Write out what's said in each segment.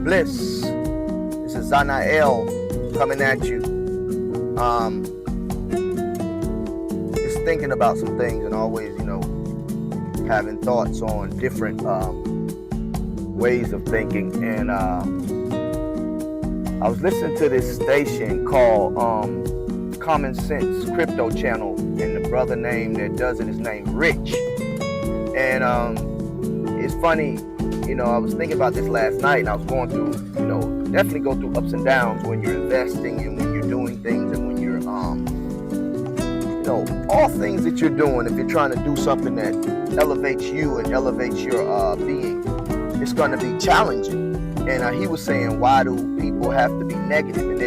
Bliss. This is Zanael coming at you. Just thinking about some things and always, having thoughts on different ways of thinking. And I was listening to this station called Common Sense Crypto Channel, and the brother name that does it is named Rich. And it's funny, I was thinking about this last night, and I was going through, definitely go through ups and downs when you're investing and when you're doing things and when you're, all things that you're doing. If you're trying to do something that elevates you and elevates your being, it's going to be challenging. And he was saying, why do people have to be negative? And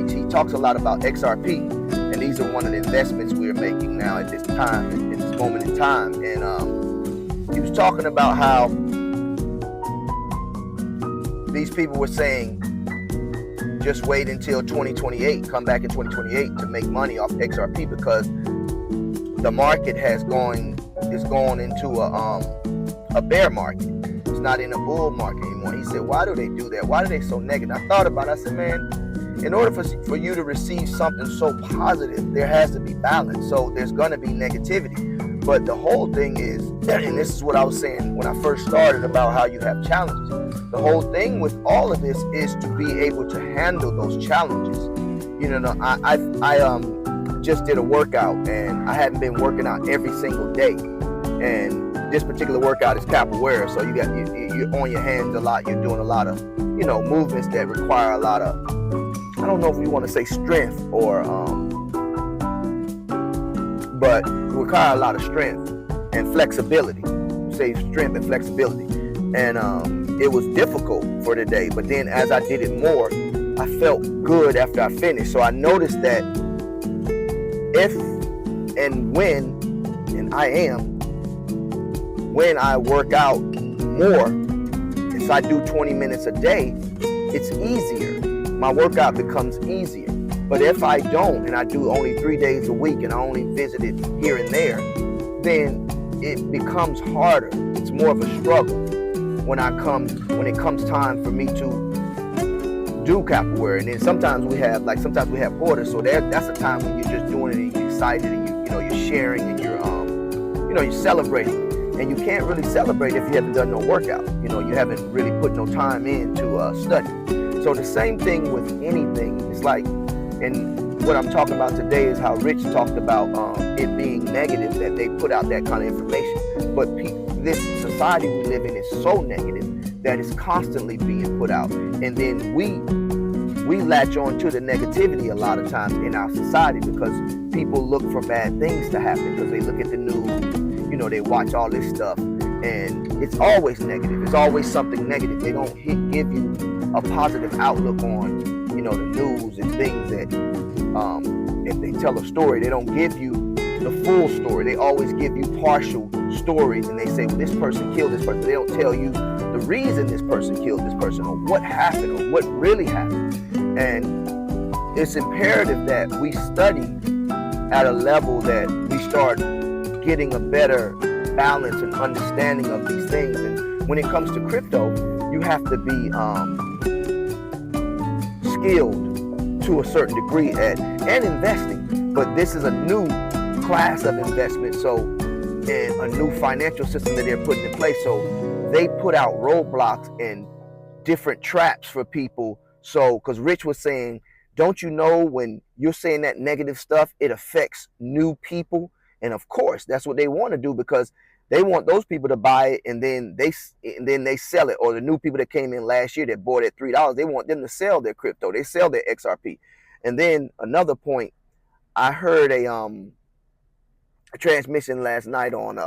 he talks a lot about XRP, and these are one of the investments we're making now at this time, in this moment in time. And he was talking about how these people were saying, just wait until 2028, come back in 2028 to make money off XRP, because the market is going into a bear market. It's not in a bull market anymore. He said, why do they do that? Why are they so negative? I thought about it. I said, man, in order for you to receive something so positive, there has to be balance. So there's going to be negativity. But the whole thing is, and this is what I was saying when I first started about how you have challenges. The whole thing with all of this is to be able to handle those challenges. I just did a workout, and I hadn't been working out every single day. And this particular workout is capoeira, so you're on your hands a lot. You're doing a lot of, movements that require a lot of, I don't know if you want to say strength or, but require a lot of strength and flexibility. Say strength and flexibility. And it was difficult for today, but then as I did it more, I felt good after I finished. So I noticed that if and when, and I am, when I work out more, if I do 20 minutes a day, it's easier. My workout becomes easier. But if I don't, and I do only 3 days a week, and I only visit it here and there, then it becomes harder. It's more of a struggle when it comes time for me to do capoeira. And then sometimes we have quarters, so that's a time when you're just doing it and you're excited and you're sharing and you're celebrating. And you can't really celebrate if you haven't done no workout. You haven't really put no time in to study. So the same thing with anything. It's like, and what I'm talking about today is how Rich talked about it being negative that they put out that kind of information. But this society we live in is so negative that it's constantly being put out. And then we latch on to the negativity a lot of times in our society, because people look for bad things to happen because they look at the news, they watch all this stuff, and it's always negative. It's always something negative. They don't give you a positive outlook on, the news and things that, if they tell a story, they don't give you the full story. They always give you partial stories, and they say, well, this person killed this person. They don't tell you the reason this person killed this person, or what happened, or what really happened. And it's imperative that we study at a level that we start getting a better balance and understanding of these things. And when it comes to crypto, you have to be skilled to a certain degree and investing. But this is a new class of investment, and a new financial system that they're putting in place. So they put out roadblocks and different traps for people. So, because Rich was saying, don't you know when you're saying that negative stuff, it affects new people? And of course, that's what they want to do, because they want those people to buy it and then they sell it. Or the new people that came in last year that bought at $3, they want them to sell their crypto. They sell their XRP. And then another point, I heard a transmission last night on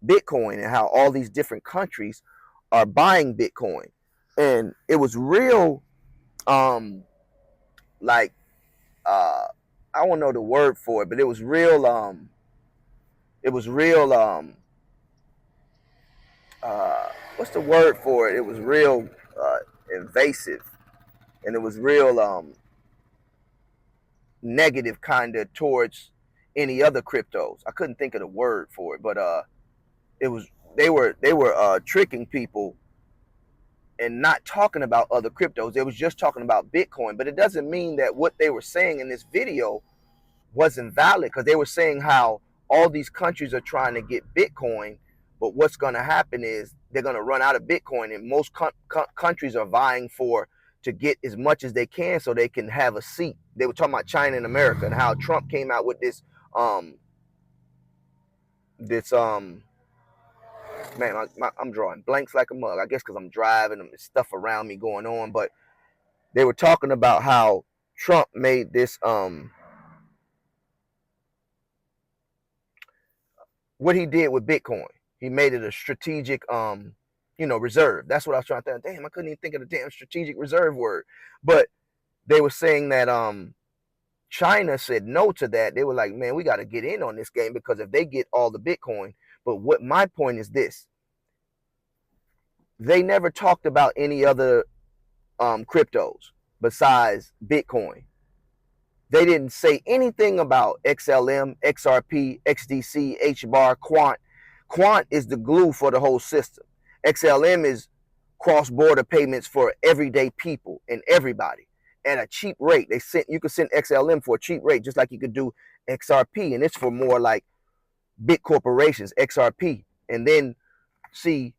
Bitcoin and how all these different countries are buying Bitcoin. And it was real, I don't know the word for it, but it was real, what's the word for it? It was real invasive, and it was real negative kind of towards any other cryptos. I couldn't think of the word for it, but it was they were tricking people and not talking about other cryptos. They was just talking about Bitcoin. But it doesn't mean that what they were saying in this video wasn't valid, because they were saying how all these countries are trying to get Bitcoin, but what's going to happen is they're going to run out of Bitcoin, and most countries are vying for to get as much as they can so they can have a seat. They were talking about China and America and how Trump came out with this this man, I'm drawing blanks like a mug, I guess because I'm driving and stuff around me going on. But they were talking about how Trump made this what he did with Bitcoin. He made it a strategic reserve. That's what I was trying to think. Damn, I couldn't even think of the damn strategic reserve word. But they were saying that China said no to that. They were like, man, we got to get in on this game, because if they get all the Bitcoin. But what my point is this: they never talked about any other cryptos besides Bitcoin. They didn't say anything about XLM, XRP, XDC, HBAR, Quant. Quant is the glue for the whole system. XLM is cross-border payments for everyday people and everybody at a cheap rate. You could send XLM for a cheap rate, just like you could do XRP, and it's for more like big corporations, XRP. And then, see,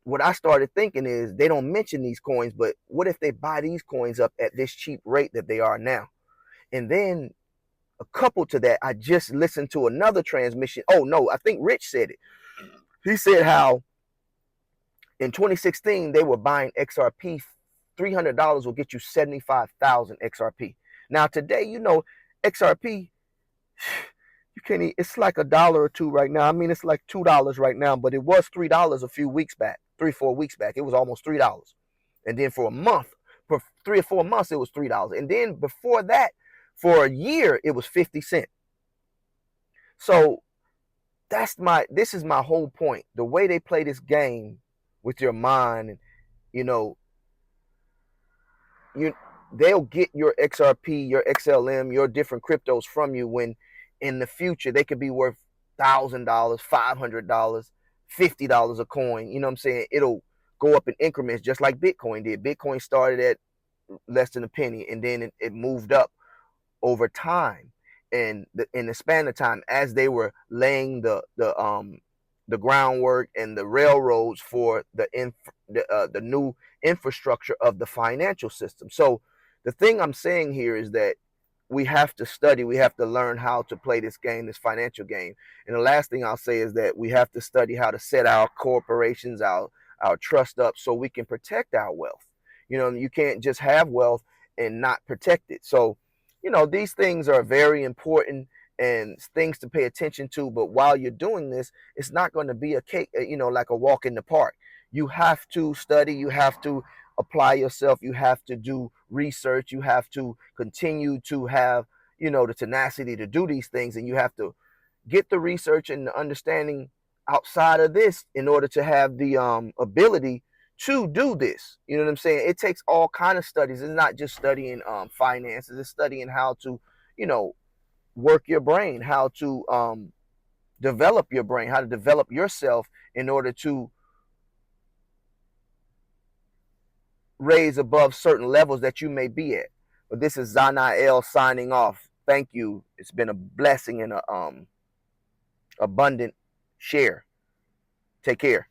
what I started thinking is they don't mention these coins, but what if they buy these coins up at this cheap rate that they are now? And then a couple to that, I just listened to another transmission. Oh no, I think Rich said it. He said how in 2016 they were buying XRP. $300 will get you 75,000 XRP. Now today, XRP, you can't. It's like $1 or $2 right now. I mean, it's like $2 right now, but it was $3 a few weeks back, 3-4 weeks back. It was almost $3, and then for 3 or 4 months, it was $3, and then before that, for a year, it was 50 cents. So this is my whole point. The way they play this game with your mind, and they'll get your XRP, your XLM, your different cryptos from you, when in the future they could be worth $1,000, $500, $50 a coin. You know what I'm saying? It'll go up in increments, just like Bitcoin did. Bitcoin started at less than a penny, and then it moved up over time, and in the span of time, as they were laying the groundwork and the railroads for the new infrastructure of the financial system. So the thing I'm saying here is that we have to study, we have to learn how to play this game, this financial game. And the last thing I'll say is that we have to study how to set our corporations, our trust up, so we can protect our wealth. You can't just have wealth and not protect it. So these things are very important and things to pay attention to. But while you're doing this, it's not going to be a cake, like a walk in the park. You have to study, you have to apply yourself, you have to do research, you have to continue to have, the tenacity to do these things, and you have to get the research and the understanding outside of this in order to have the ability to do this. You know what I'm saying? It takes all kind of studies. It's not just studying finances. It's studying how to, work your brain, how to develop your brain, how to develop yourself in order to raise above certain levels that you may be at. But this is Zanael signing off. Thank you. It's been a blessing and a abundant share. Take care.